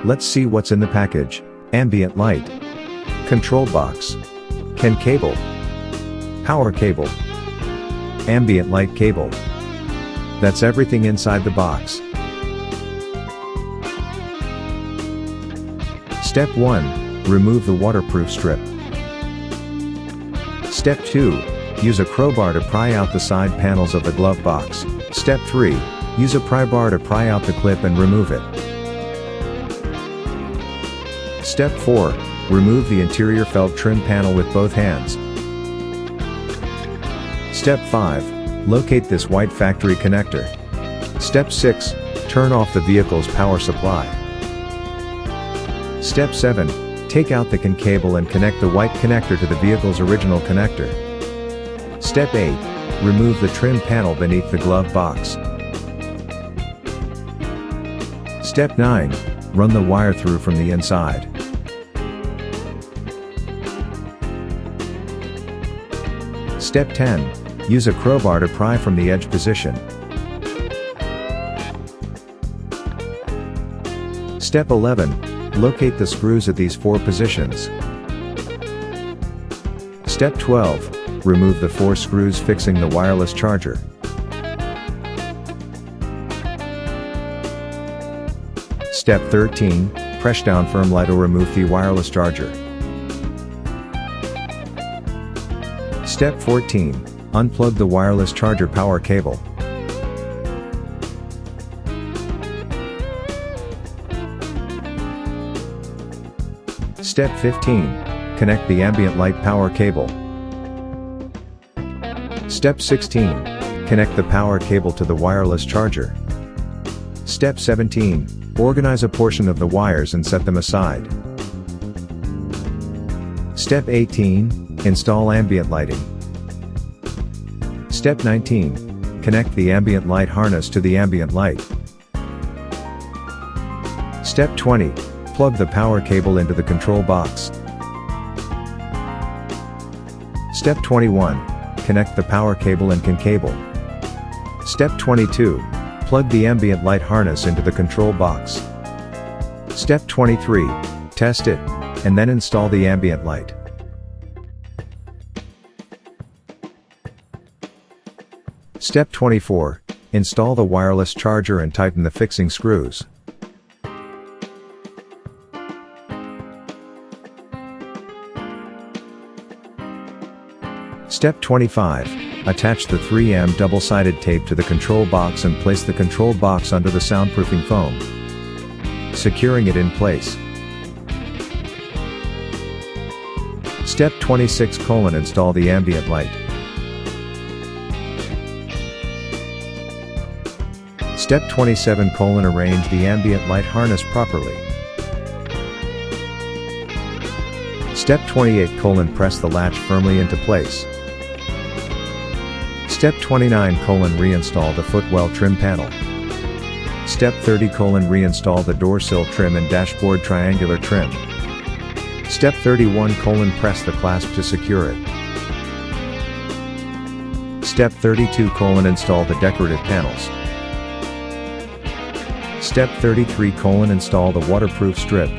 Let's see what's in the package. Ambient light. Control box. CAN cable. Power cable. Ambient light cable. That's everything inside the box. Step 1. Remove the waterproof strip. Step 2. Use a crowbar to pry out the side panels of the glove box. Step 3. Use a pry bar to pry out the clip and remove it. Step 4. Remove the interior felt trim panel with both hands. Step 5. Locate this white factory connector. Step 6. Turn off the vehicle's power supply. Step 7. Take out the CAN cable and connect the white connector to the vehicle's original connector. Step 8. Remove the trim panel beneath the glove box. Step 9. Run the wire through from the inside. Step 10. Use a crowbar to pry from the edge position. Step 11. Locate the screws at these 4 positions. Step 12. Remove the 4 screws fixing the wireless charger. Step 13. Press down firmly to remove the wireless charger. Step 14. Unplug the wireless charger power cable. Step 15. Connect the ambient light power cable. Step 16. Connect the power cable to the wireless charger. Step 17. Organize a portion of the wires and set them aside. Step 18. Install ambient lighting. Step 19. Connect the ambient light harness to the ambient light. Step 20. Plug the power cable into the control box. Step 21. Connect the power cable and CAN cable. Step 22. Plug the ambient light harness into the control box. Step 23. Test it, and then install the ambient light. Step 24. Install the wireless charger and tighten the fixing screws. Step 25. Attach the 3M double-sided tape to the control box and place the control box under the soundproofing foam, securing it in place. Step 26. Install the ambient light. Step 27. Arrange the ambient light harness properly. Step 28. Press the latch firmly into place. Step 29. Reinstall the footwell trim panel. Step 30. Reinstall the door sill trim and dashboard triangular trim. Step 31. Press the clasp to secure it. Step 32. Install the decorative panels. Step 33. Install the waterproof strip.